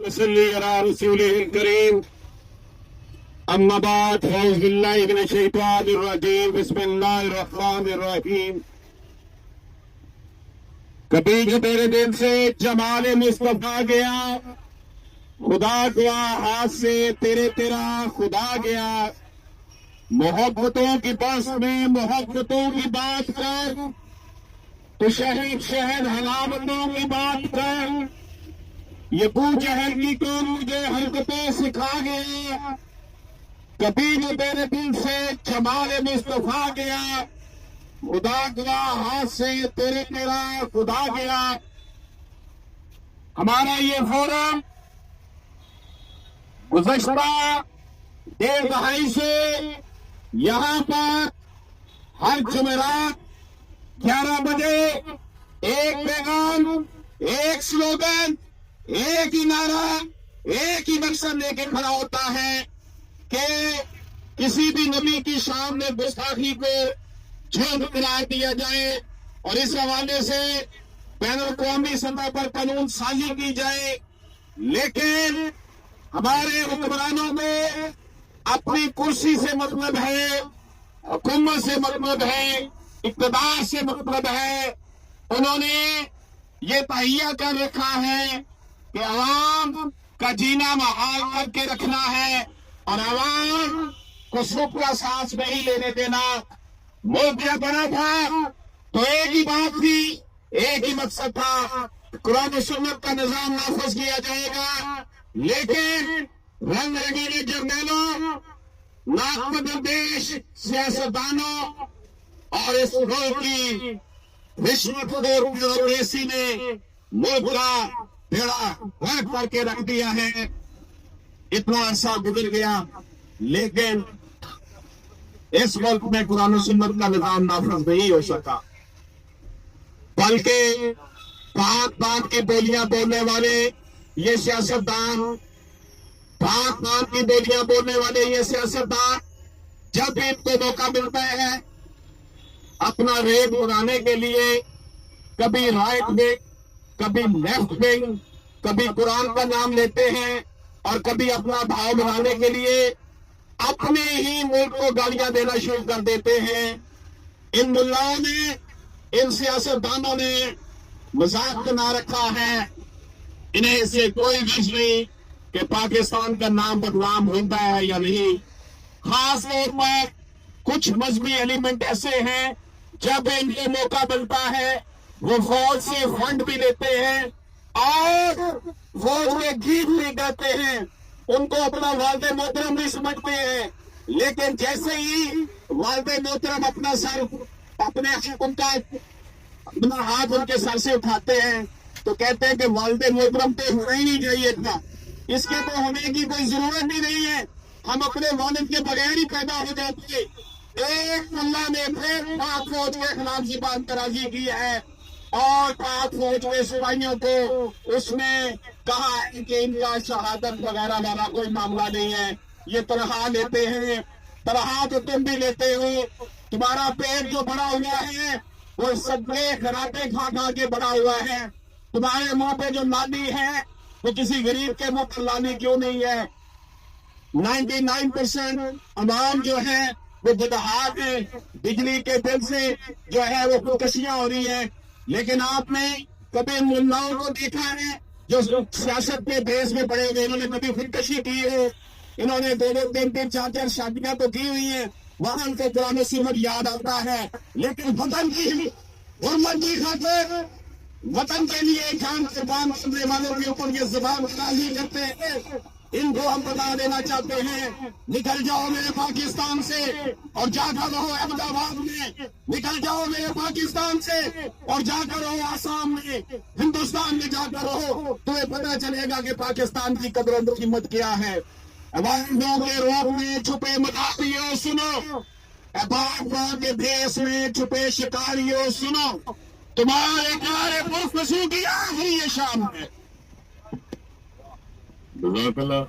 صلی علی رسول کریم اما بعد اعوذ باللہ من الشیطان الرجیم بسم اللہ الرحمن الرحیم کبھی جو تیرے دل سے جمال مصطفیٰ گیا خدا گیا ہاتھ سے تیرا خدا گیا محبتوں کی بس میں محبتوں کی بات کر تو شہد حلامتوں کی بات کر یہ ابو جہل کی کون مجھے حرکتیں سکھا گیا کبھی جو تیرے دل سے جمال مصطفیٰ گیا خدا گیا ہاتھ سے تیرا خدا گیا. ہمارا یہ فورم گزشتہ 1.5 دہائی سے یہاں پر ہر جمعرات 11 بجے ایک پیغام ایک سلوگن ایک ہی نعرہ ایک ہی مقصد لے کے کھڑا ہوتا ہے کہ کسی بھی نبی کی شان میں گستاخی کو جھوٹ قرار دیا جائے اور اس حوالے سے بین الاقوامی سطح پر قانون سازی کی جائے. لیکن ہمارے حکمرانوں میں اپنی کرسی سے مطلب ہے, حکومت سے مطلب ہے, اقتدار سے مطلب ہے. انہوں نے یہ تہیہ کر رکھا ہے کہ عوام کا جینا محال کر کے رکھنا ہے اور عوام کو سکھ کا سانس نہیں لینے دینا. ملک جب بنا تھا تو ایک ہی بات تھی, ایک ہی مقصد تھا, قرآن و سنت کا نظام نافذ کیا جائے گا. لیکن رنگ رنگیلے جرنیلوں, ناقدردیش سیاستدانوں اور اس ملک کی رشوت اور ریسی نے ملک کا بیڑا غرق کر کے رکھ دیا ہے. اتنا عرصہ گزر گیا لیکن اس ملک میں قرآن و سنت کا نظام نافذ نہیں ہو سکا, بلکہ پاک کی بولیاں بولنے والے یہ سیاستدان, پاک کی بولیاں بولنے والے یہ سیاستدان جب بھی ان کو موقع ملتا ہے اپنا ریٹ بنانے کے لیے کبھی رائٹ ونگ, کبھی لیفٹ ونگ, کبھی قرآن کا نام لیتے ہیں اور کبھی اپنا بھاؤ بڑھانے کے لیے اپنے ہی ملک کو گالیاں دینا شروع کر دیتے ہیں. ان ملاؤں نے, ان سیاستدانوں نے مذاق بنا رکھا ہے. انہیں اس سے کوئی غرض نہیں کہ پاکستان کا نام بدنام ہوتا ہے یا نہیں. خاص طور پر کچھ مذہبی ایلیمنٹ ایسے ہیں جب ان کو موقع ملتا ہے وہ فوج سے فنڈ بھی لیتے ہیں اور فوج کے گیت بھی گاتے ہیں. ان کو اپنا والد محترم نہیں سمجھتے ہیں, لیکن جیسے ہی والد محترم اپنا سر, اپنے ان کا اپنا ہاتھ ان کے سر سے اٹھاتے ہیں تو کہتے ہیں کہ والد محترم تو ہونا ہی نہیں چاہیے تھا, اس کے تو ہونے کی کوئی ضرورت بھی نہیں ہے, ہم اپنے والد کے بغیر ہی پیدا ہو جاتے. ایک اللہ نے پھر پاک فوج کے خلاف زبان درازی کی ہے اور پاک فوج کے سپاہیوں کو اس میں کہا ہے کہ ان کا شہادت وغیرہ والا کوئی معاملہ نہیں ہے, یہ تنخواہ لیتے ہیں. تنخواہ تو تم بھی لیتے ہو, تمہارا پیٹ جو بڑا ہوا ہے وہ صدقے خراٹے کھا کھا کے بڑا ہوا ہے. تمہارے منہ پہ جو لانی ہے وہ کسی غریب کے منہ پر لانی کیوں نہیں ہے. 99% عوام جو ہے وہ بدحال ہے, بجلی کے بل سے جو ہے وہ خودکشیاں ہو رہی ہیں. لیکن آپ نے کبھی ملاؤں کو دیکھا ہے جو سیاست کے بیس میں پڑے ہوئے, انہوں نے کبھی خودکشی کی ہے؟ انہوں نے 2-2 3 4 شادیاں تو کی ہوئی ہیں, وہاں ان کو قرآن و سنت یاد آتا ہے. لیکن وطن کی حرمت کی خاطر, وطن کے لیے جان قربان کرنے والوں کے اوپر یہ زبان درازی کرتے ہیں. ان کو ہم بتا دینا چاہتے ہیں, نکل جاؤ میرے پاکستان سے اور جا کر رہو احمد آباد میں, نکل جاؤ میرے پاکستان سے اور جا کر رہو آسام میں, ہندوستان میں جا کر رہو, تمہیں پتہ چلے گا کہ پاکستان کی قدر و قیمت کیا ہے. عواموں کے روپ میں چھپے مداحیوں سنو, احباب کے بھیس میں چھپے شکاریوں سنو, تمہارے کارے پرفسو کی آخری یہ شام ہے. جزاک اللہ.